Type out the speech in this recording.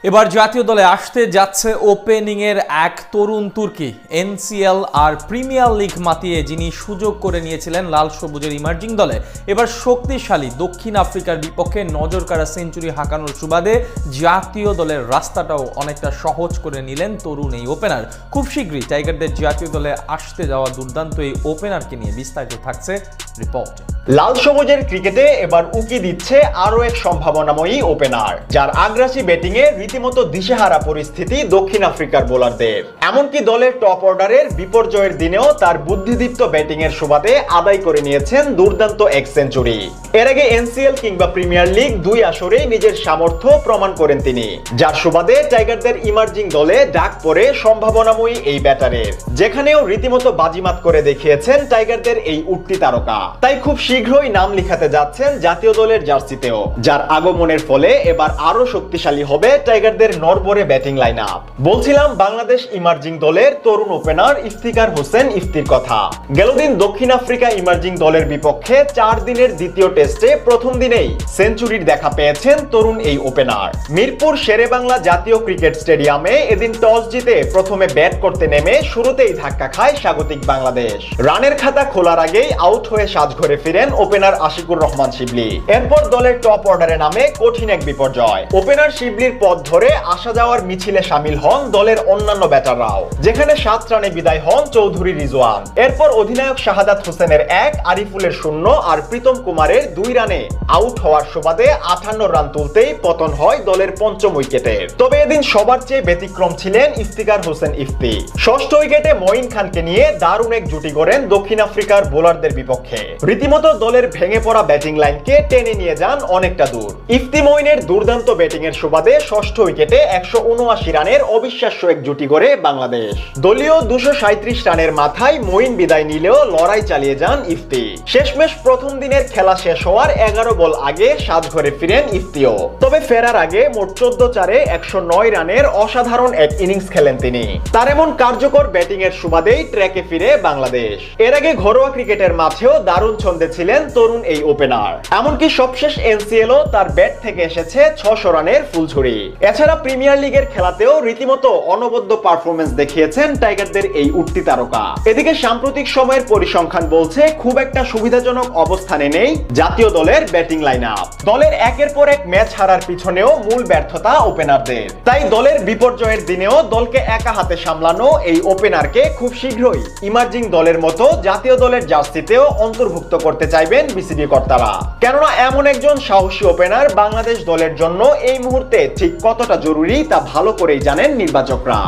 এবার জাতীয় দলে আসতে যাচ্ছে ওপেনিং এর এক তরুণ তুর্কি। এনসিএল আর প্রিমিয়ার লিগ মাতিয়ে যিনি সুযোগ করে নিয়েছিলেন লাল সবুজের ইমার্জিং দলে, এবার শক্তিশালী দক্ষিণ আফ্রিকার বিপক্ষে নজরকাড়া সেঞ্চুরি হাঁকানোর সুবাদে জাতীয় দলের রাস্তাটাও অনেকটা সহজ করে নিলেন তরুণ এই ওপেনার। খুব শীঘ্রই টাইগারদের জাতীয় দলে আসতে যাওয়া দুর্দান্ত এই ওপেনারকে নিয়ে বিস্তারিত থাকছে রিপোর্ট। লাল সবুজের ক্রিকেটে এবার উকি দিচ্ছে আরো এক সম্ভাবনাময়ী ওপেনার, যার আগ্রাসী ব্যাটিংয়ে রীতিমতো দিশেহারা পরিস্থিতি দক্ষিণ আফ্রিকার বোলারদের। এমনকি দলের টপ অর্ডারের বিপর্যয়ের দিনেও তার বুদ্ধিদীপ্ত ব্যাটিং এর সুবাদে আদায় করে নিয়েছেন দুর্দান্ত এক সেঞ্চুরি। এর আগে এনসিএল কিংবা প্রিমিয়ার লিগ দুই আসরেই নিজের সামর্থ্য প্রমাণ করেন তিনি, যার সুবাদে টাইগারদের ইমার্জিং দলে ডাক পড়ে সম্ভাবনাময়ী এই ব্যাটারের, যেখানেও রীতিমতো বাজিমাত করে দেখিয়েছেন টাইগারদের এই উঠতি তারকা। তাই খুব শীঘ্রই নাম লিখাতে যাচ্ছেন জাতীয় দলের জার্সিতেও, যার আগমনের ফলে এবার আরো শক্তিশালী হবে টাইগারদের নড়বড়ে ব্যাটিং লাইন আপ। বলছিলাম বাংলাদেশ ইমার্জিং দলের তরুণ ওপেনার ইফতিকার হোসেন ইফতির কথা। গেলদিন দক্ষিণ আফ্রিকা ইমার্জিং দলের বিপক্ষে 4 দিনের দ্বিতীয় টেস্টে প্রথম দিনেই সেঞ্চুরির দেখা পেয়েছেন তরুণ এই ওপেনার। মিরপুর শেরেবাংলা জাতীয় ক্রিকেট স্টেডিয়ামে এদিন টস জিতে প্রথমে ব্যাট করতে নেমে শুরুতেই ধাক্কা খায় স্বাগতিক বাংলাদেশ। রানের খাতা খোলার আগেই আউট হয়ে সাজঘরে ফিরেন ওপেনার আশিকুর রহমান শিবলি। এরপর দলের টপ অর্ডারে নামে কঠিন এক বিপর্যয়। ওপেনার শিবলির পথ ধরে আসা যাওয়ার মিছিলে সামিল হন দলের অন্যান্য ব্যাটাররাও, যেখানে 7 রানে বিদায় হন চৌধুরী রিজওয়ান। এরপর অধিনায়ক শাহাদাত হোসেনের 1, আরিফুলের 0 আর প্রীতম কুমারের 2 রানে আউট হওয়ার সুবাদে 58 রান তুলতেই পতন হয় দলের পঞ্চম উইকেটের। তবে এদিন সবার চেয়ে ব্যতিক্রম ছিলেন ইফতিকার হোসেন ইফতি। ষষ্ঠ উইকেটে মঈন খানকে নিয়ে দারুণ এক জুটি গড়েন দক্ষিণ আফ্রিকার বোলারদের বিপক্ষে। রীতিমতো দলের ভেঙে পড়া ব্যাটিং লাইনকে টেনে নিয়ে যান অনেকটা দূর। ইফতি মঈনের দুর্দান্ত ব্যাটিং এর সুবাদে ষষ্ঠ উইকেটে 179 রানের অবিশ্বাস্য এক জুটি গড়ে বাংলাদেশ। দলীয় 237 রানের মাথায় মঈন বিদায় নিলেও লড়াই চালিয়ে যান ইফতি। শেষমেশ প্রথম দিনের খেলা শেষ হওয়ার 11 বল আগে সাজঘরে ফিরেন ইফতিও। তবে ফেরার আগে মোট 14 109 রানের অসাধারণ এক ইনিংস খেলেন তিনি। তার এমন কার্যকর ব্যাটিং এর সুবাদেই ট্র্যাকে ফিরে বাংলাদেশ। এর আগে ঘরোয়া ক্রিকেটের মাঠেও দারুণ ছন্দে ছিলেন তরুণ এই ওপেনার। এমনকি সবশেষ এনসিএলও তার ব্যাট থেকে এসেছে 600 রানের ফুলঝুরি। এছাড়া প্রিমিয়ার লিগের খেলাতেও রীতিমতো অনবদ্য পারফরমেন্স দেখিয়েছেন টাইগারদের এই উঠতি তারকা। এদিকে সাম্প্রতিক সময়ের পরিসংখ্যান বলছে খুব একটা সুবিধাজনক অবস্থানে নেই জাতীয় দলের ব্যাটিং লাইন আপ। দলের একের পর এক ম্যাচ হারার পিছনেও মূল ব্যর্থতা ওপেনারদের। তাই দলের বিপর্যয়ের দিনেও দলকে একা হাতে সামলানো এই ওপেনারকে খুব শীঘ্রই ইমার্জিং দলের মতো জাতীয় দলের জার্সিতেও অন্তর্ভুক্ত করতে চাইবেন বিসিবি কর্তারা। কেননা এমন একজন সাহসী ওপেনার বাংলাদেশ দলের জন্য এই মুহূর্তে ঠিক কতটা জরুরি তা ভালো করেই জানেন নির্বাচকরা।